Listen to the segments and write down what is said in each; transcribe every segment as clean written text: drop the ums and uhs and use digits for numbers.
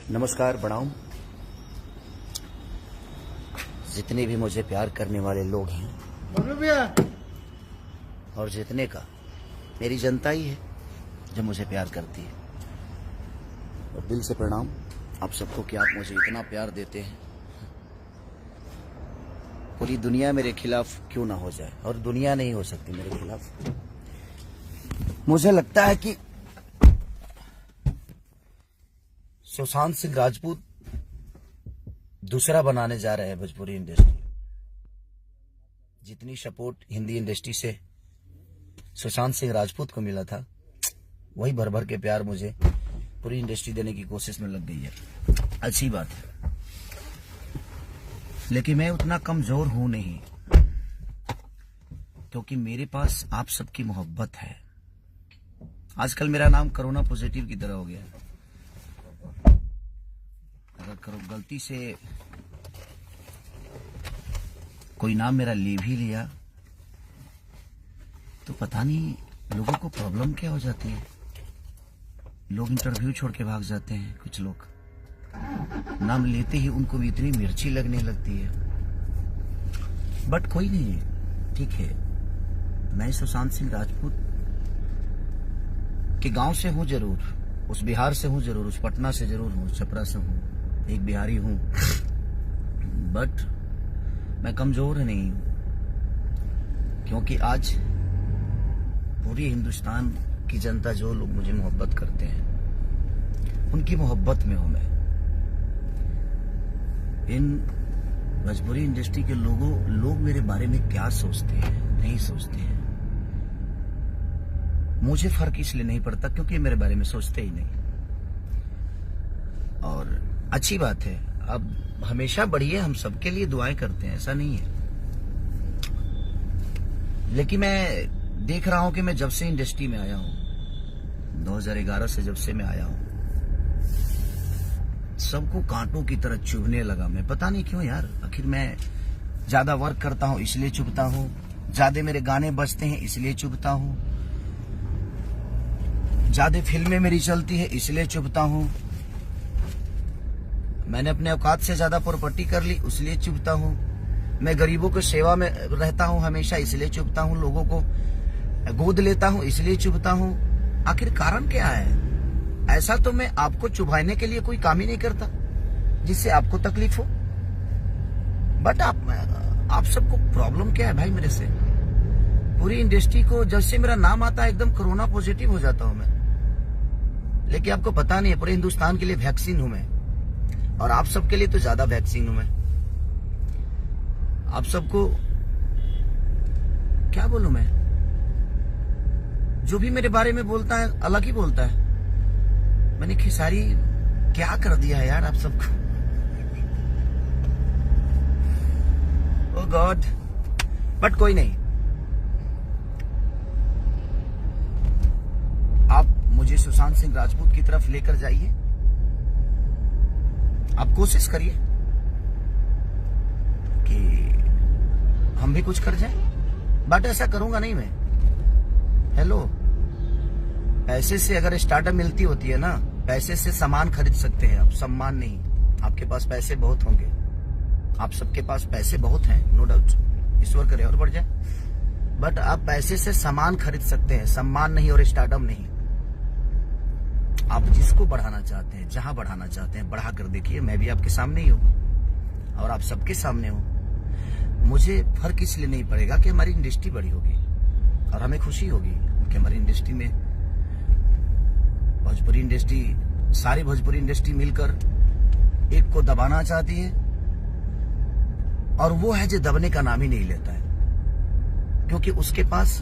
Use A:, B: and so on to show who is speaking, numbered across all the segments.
A: नमस्कार, प्रणाम। जितने भी मुझे प्यार करने वाले लोग हैं और जितने का मेरी जनता ही है जो मुझे प्यार करती है, और दिल से प्रणाम आप सबको कि आप मुझे इतना प्यार देते हैं। पूरी दुनिया मेरे खिलाफ क्यों ना हो जाए, और दुनिया नहीं हो सकती मेरे खिलाफ। मुझे लगता है कि सुशांत सिंह राजपूत दूसरा बनाने जा रहे हैं भोजपुरी इंडस्ट्री। जितनी सपोर्ट हिंदी इंडस्ट्री से सुशांत सिंह राजपूत को मिला था, वही भर भर के प्यार मुझे पूरी इंडस्ट्री देने की कोशिश में लग गई है। अच्छी बात है, लेकिन मैं उतना कमजोर हूं नहीं, क्योंकि मेरे पास आप सबकी मोहब्बत है। आजकल मेरा नाम कोरोना पॉजिटिव की तरह हो गया है। अगर गलती से कोई नाम मेरा ले भी लिया तो पता नहीं लोगों को प्रॉब्लम क्या हो जाती है। लोग इंटरव्यू छोड़ के भाग जाते हैं। कुछ लोग नाम लेते ही उनको भी इतनी मिर्ची लगने लगती है। बट कोई नहीं, ठीक है। मैं सुशांत सिंह राजपूत के गांव से हूं जरूर, उस बिहार से हूं जरूर, उस पटना से जरूर हूं, छपरा से हूं, एक बिहारी हूं, बट मैं कमजोर नहीं हूं, क्योंकि आज पूरी हिंदुस्तान की जनता, जो लोग मुझे मोहब्बत करते हैं, उनकी मोहब्बत में हूं मैं। इन भोजपुरी इंडस्ट्री के लोग मेरे बारे में क्या सोचते हैं, नहीं सोचते हैं, मुझे फर्क इसलिए नहीं पड़ता क्योंकि मेरे बारे में सोचते ही नहीं। और अच्छी बात है, अब हमेशा बढ़िए, हम सबके लिए दुआएं करते हैं, ऐसा नहीं है। लेकिन मैं देख रहा हूं कि मैं जब से इंडस्ट्री में आया हूं, 2011 से जब से मैं आया हूं, सबको कांटों की तरह चुभने लगा। मैं पता नहीं क्यों यार। आखिर मैं ज्यादा वर्क करता हूं इसलिए चुभता हूं, ज्यादा मेरे गाने बजते हैं इसलिए चुभता हूं, ज्यादा फिल्में मेरी चलती है इसलिए चुभता हूं, मैंने अपने औकात से ज्यादा प्रॉपर्टी कर ली इसलिए चुभता हूं, मैं गरीबों की सेवा में रहता हूं हमेशा इसलिए चुभता हूं, लोगों को गोद लेता हूं इसलिए चुभता हूं। आखिर कारण क्या है? ऐसा तो मैं आपको चुभाने के लिए कोई काम ही नहीं करता जिससे आपको तकलीफ हो। बट आप सबको प्रॉब्लम क्या है भाई मेरे से? पूरी इंडस्ट्री को जब से मेरा नाम आता है एकदम कोरोना पॉजिटिव हो जाता हूं मैं। लेकिन आपको पता नहीं है, पूरे हिंदुस्तान के लिए वैक्सीन हूं मैं, और आप सबके लिए तो ज्यादा वैक्सीन हूं मैं। आप सबको क्या बोलूं मैं? जो भी मेरे बारे में बोलता है अलग ही बोलता है। मैंने खेसारी क्या कर दिया है यार आप सबको। ओह गॉड। बट कोई नहीं, आप मुझे सुशांत सिंह राजपूत की तरफ लेकर जाइए। आप कोशिश करिए कि हम भी कुछ कर जाएं। बट ऐसा करूंगा नहीं मैं। हेलो, पैसे से अगर स्टार्टअप मिलती होती है ना, पैसे से सामान खरीद सकते हैं आप, सम्मान नहीं। आपके पास पैसे बहुत होंगे, आप सबके पास पैसे बहुत हैं, नो डाउट, ईश्वर करे और बढ़ जाए। बट आप पैसे से सामान खरीद सकते हैं, सम्मान नहीं और स्टार्टअप नहीं। आप जिसको बढ़ाना चाहते हैं, जहां बढ़ाना चाहते हैं, बढ़ा कर देखिए। मैं भी आपके सामने ही हूं और आप सबके सामने हूं। मुझे फर्क इसलिए नहीं पड़ेगा कि हमारी इंडस्ट्री बड़ी होगी और हमें खुशी होगी कि हमारी इंडस्ट्री में भोजपुरी इंडस्ट्री, सारी भोजपुरी इंडस्ट्री मिलकर एक को दबाना चाहती है, और वो है जो दबने का नाम ही नहीं लेता है, क्योंकि उसके पास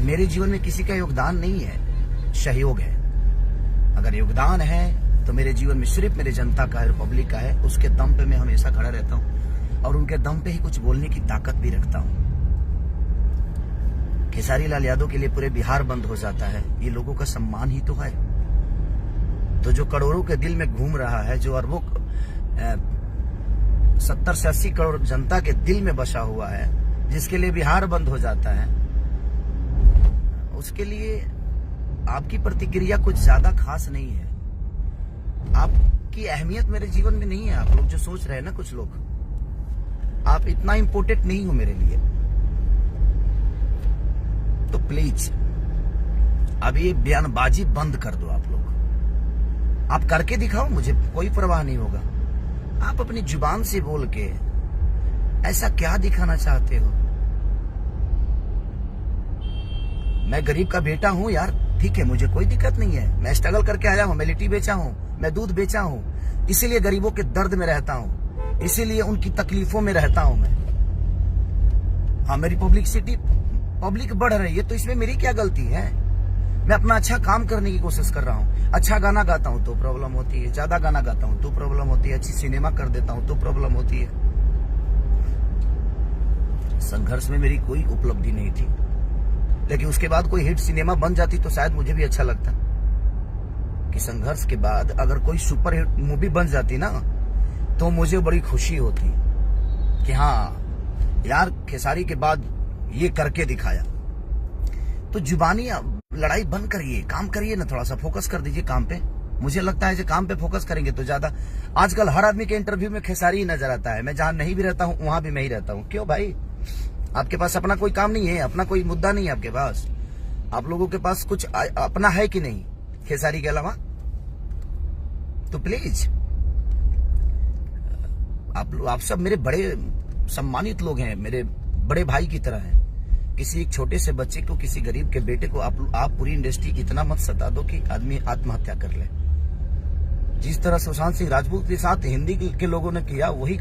A: मेरे जीवन में किसी का योगदान नहीं है, सहयोग है। अगर योगदान है तो मेरे जीवन में सिर्फ मेरे जनता का है, पब्लिक का है। उसके दम पे मैं हमेशा खड़ा रहता हूं और उनके दम पे ही कुछ बोलने की ताकत भी रखता हूं। खेसारी लाल यादव के लिए पूरे बिहार बंद हो जाता है, ये लोगों का सम्मान ही तो है। तो जो करोड़ों के दिल में घूम रहा है, जो अरबों 70 से 80 करोड़ जनता के दिल में बसा हुआ है, जिसके लिए बिहार बंद हो जाता है, उसके लिए आपकी प्रतिक्रिया कुछ ज्यादा खास नहीं है। आपकी अहमियत मेरे जीवन में नहीं है। आप लोग जो सोच रहे हैं ना, कुछ लोग, आप इतना इम्पोर्टेंट नहीं हो मेरे लिए। तो प्लीज अब ये बयानबाजी बंद कर दो। आप लोग आप करके दिखाओ, मुझे कोई परवाह नहीं होगा। आप अपनी जुबान से बोल के ऐसा क्या दिखाना चाहते हो? मैं गरीब का बेटा हूं यार, ठीक है, मुझे कोई दिक्कत नहीं है। मैं स्ट्रगल करके आया हूं, मैं लिट्टी बेचा हूं, मैं दूध बेचा हूं, इसीलिए गरीबों के दर्द में रहता हूं, इसीलिए उनकी तकलीफों में रहता हूं मैं। हाँ, मेरी पब्लिक बढ़ रही है तो इसमें मेरी क्या गलती है? मैं अपना अच्छा काम करने की कोशिश कर रहा हूँ। अच्छा गाना गाता हूँ तो प्रॉब्लम होती है, ज्यादा गाना गाता हूँ तो प्रॉब्लम होती है, अच्छी सिनेमा कर देता हूँ तो प्रॉब्लम होती है। संघर्ष में मेरी कोई उपलब्धि नहीं थी, लेकिन उसके बाद कोई हिट सिनेमा बन जाती तो शायद मुझे भी अच्छा लगता। कि संघर्ष के बाद अगर कोई सुपर हिट मूवी बन जाती ना, तो मुझे बड़ी खुशी होती कि हाँ यार, खेसारी के बाद ये करके दिखाया। तो जुबानी लड़ाई बंद करिए, काम करिए ना, थोड़ा सा फोकस कर दीजिए काम पे। मुझे लगता है कि काम पे फोकस करेंगे तो ज्यादा। आजकल हर आदमी के इंटरव्यू में खेसारी ही नजर आता है। मैं जहां नहीं भी रहता हूं वहां भी मैं ही रहता हूं। क्यों भाई? आपके पास अपना कोई काम नहीं है, अपना कोई मुद्दा नहीं है आपके पास? आप लोगों के पास कुछ अपना है कि नहीं खेसारी के अलावा? तो प्लीज आप सब मेरे बड़े सम्मानित लोग हैं, मेरे बड़े भाई की तरह हैं। किसी एक छोटे से बच्चे को, किसी गरीब के बेटे को आप पूरी इंडस्ट्री इतना मत सता दो कि आदमी आत्महत्या कर ले। जिस तरह सुशांत सिंह राजपूत के साथ हिंदी के लोगों ने किया, वही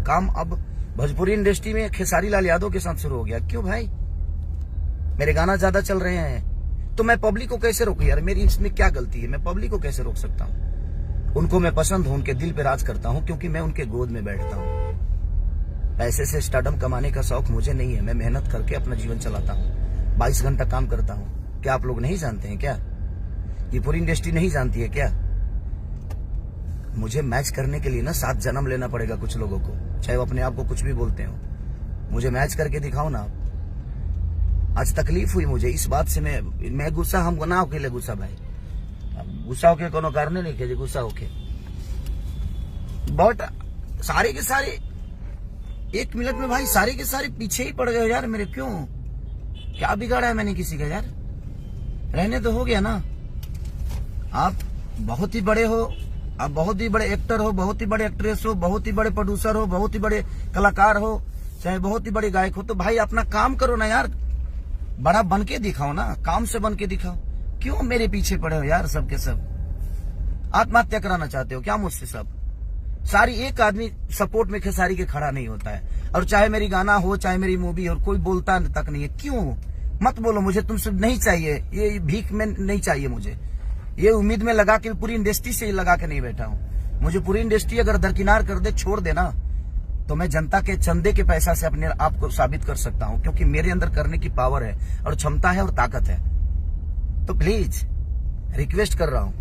A: काम अब भोजपुरी इंडस्ट्री में खेसारी लाल यादव के साथ शुरू हो गया। क्यों भाई? मेरे गाना ज्यादा चल रहे हैं तो मैं पब्लिक को कैसे रोकूं यार? मेरी इसमें क्या गलती है? मैं पब्लिक को कैसे रोक सकता हूं? उनको मैं पसंद हूं, उनके दिल पे राज करता हूं, क्योंकि मैं उनके गोद में बैठता हूं। पैसे से स्टारडम कमाने का शौक मुझे नहीं है। मैं मेहनत करके अपना जीवन चलाता हूँ, 22 घंटा काम करता हूँ। क्या आप लोग नहीं जानते हैं क्या? ये पूरी इंडस्ट्री नहीं जानती है क्या? मुझे मैच करने के लिए ना 7 जन्म लेना पड़ेगा कुछ लोगों को, चाहे वो अपने आप को कुछ भी बोलते हो। मुझे मैच करके दिखाओ ना। आज तकलीफ हुई मुझे इस बात से। मैं गुस्सा, हम ना होके ले गुस्सा भाई, गुस्सा होके कोनो कारण नहीं के गुस्सा होके। बट सारे के सारे 1 मिनट में भाई सारे के सारे पीछे ही पड़ गए यार मेरे। क्यों? क्या बिगाड़ा है मैंने किसी का यार? रहने तो हो गया ना। आप बहुत ही बड़े हो, आप बहुत ही बड़े एक्टर हो, बहुत ही बड़े एक्ट्रेस हो, बहुत ही बड़े प्रोड्यूसर हो, बहुत ही बड़े कलाकार हो, चाहे बहुत ही बड़े गायक हो, तो भाई अपना काम करो ना यार। बड़ा बन के दिखाओ ना, काम से बन के दिखाओ। क्यों मेरे पीछे पड़े हो यार सब के सब? आत्महत्या कराना चाहते हो क्या मुझसे सब? सारी एक आदमी सपोर्ट में खेसारी के खड़ा नहीं होता है, और चाहे मेरी गाना हो, चाहे मेरी मूवी हो, कोई बोलता तक नहीं है। क्यों? मत बोलो, मुझे तुमसे नहीं चाहिए, ये भीख में नहीं चाहिए मुझे। ये उम्मीद में लगा के पूरी इंडस्ट्री से लगा के नहीं बैठा हूँ। मुझे पूरी इंडस्ट्री अगर दरकिनार कर दे, छोड़ देना, तो मैं जनता के चंदे के पैसा से अपने आप को साबित कर सकता हूँ, क्योंकि मेरे अंदर करने की पावर है और क्षमता है और ताकत है। तो प्लीज रिक्वेस्ट कर रहा हूँ,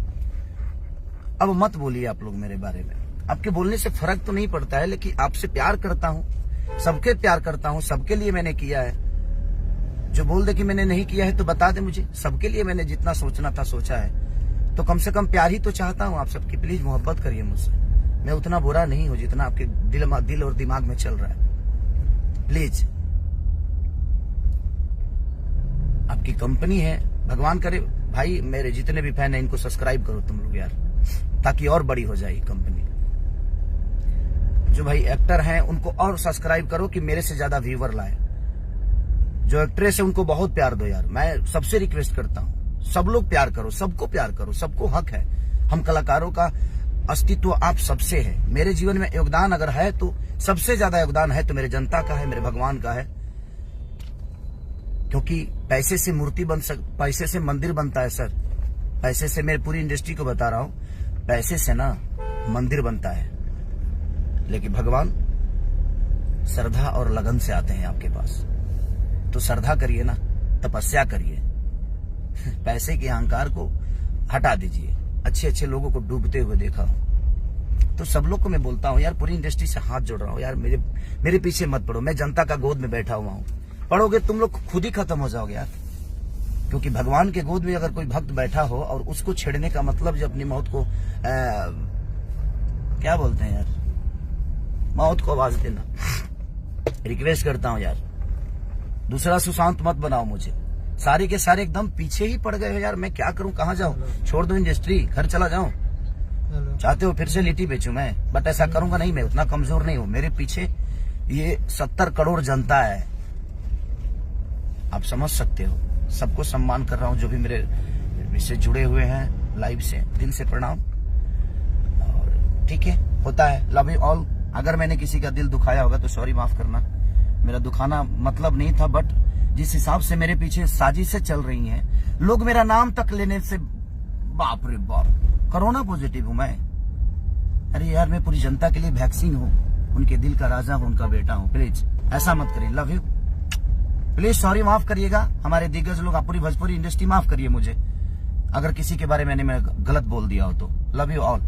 A: अब मत बोलिए आप लोग मेरे बारे में। आपके बोलने से फर्क तो नहीं पड़ता है, लेकिन आपसे प्यार करता हूं, सबके प्यार करता हूं, सबके लिए मैंने किया है। जो बोल दे कि मैंने नहीं किया है तो बता दे मुझे। सबके लिए मैंने जितना सोचना था सोचा है, तो कम से कम प्यार ही तो चाहता हूं आप सबकी। प्लीज मोहब्बत करिए मुझसे। मैं उतना बुरा नहीं हूं जितना आपके दिल और दिमाग में चल रहा है। प्लीज, आपकी कंपनी है, भगवान करे भाई मेरे जितने भी फैन है इनको सब्सक्राइब करो तुम लोग यार, ताकि और बड़ी हो जाए कंपनी। जो भाई एक्टर हैं उनको और सब्सक्राइब करो कि मेरे से ज्यादा व्यूवर लाए। जो एक्ट्रेस है उनको बहुत प्यार दो यार, मैं सबसे रिक्वेस्ट करता हूँ। सब लोग प्यार करो, सबको प्यार करो, सबको हक है। हम कलाकारों का अस्तित्व आप सबसे है। मेरे जीवन में योगदान अगर है तो सबसे ज्यादा योगदान है तो मेरे जनता का है, मेरे भगवान का है। क्योंकि पैसे से मूर्ति पैसे से मंदिर बनता है सर। पैसे से, मैं पूरी इंडस्ट्री को बता रहा हूँ, पैसे से ना मंदिर बनता है, लेकिन भगवान श्रद्धा और लगन से आते हैं आपके पास। तो श्रद्धा करिए ना, तपस्या करिए, पैसे के अहंकार को हटा दीजिए। अच्छे अच्छे लोगों को डूबते हुए देखा हूं, तो सब लोग को मैं बोलता हूं यार, पूरी इंडस्ट्री से हाथ जोड़ रहा हूं यार, मेरे पीछे मत पड़ो। मैं जनता का गोद में बैठा हुआ हूं। पढ़ोगे तुम लोग खुद ही खत्म हो जाओगे यार। क्योंकि भगवान के गोद में अगर कोई भक्त बैठा हो और उसको छेड़ने का मतलब जो अपनी मौत को क्या बोलते हैं यार, मौत को आवाज देना। रिक्वेस्ट करता हूं यार, दूसरा सुशांत मत बनाओ मुझे। सारे के सारे एकदम पीछे ही पड़ गए हो यार, मैं क्या करूं, कहां जाऊं, छोड़ दो इंडस्ट्री, घर चला जाऊं। चाहते हो फिर से लिट्टी बेचूं मैं, बट ऐसा करूंगा नहीं, मैं उतना कमजोर नहीं हूं। मेरे पीछे ये 70 करोड़ जनता है, आप समझ सकते हो। सबको सम्मान कर रहा हूं, जो भी मेरे से जुड़े हुए हैं लाइव से, दिल से प्रणाम। और ठीक है, होता है, लव यू ऑल। अगर मैंने किसी का दिल दुखाया होगा तो सॉरी, माफ करना, मेरा दुखाना मतलब नहीं था। बट जिस हिसाब से मेरे पीछे साजिशें चल रही हैं, लोग मेरा नाम तक लेने से, बाप रे बाप, कोरोना पॉजिटिव हूं मैं। अरे यार, मैं पूरी जनता के लिए वैक्सीन हूं, उनके दिल का राजा हूं, उनका बेटा हूं। प्लीज ऐसा मत करिए, लव यू। प्लीज सॉरी, माफ करिएगा हमारे दिग्गज लोग, पूरी भोजपुरी इंडस्ट्री माफ करिए मुझे अगर किसी के बारे में मैंने गलत बोल दिया हो तो। Love you all.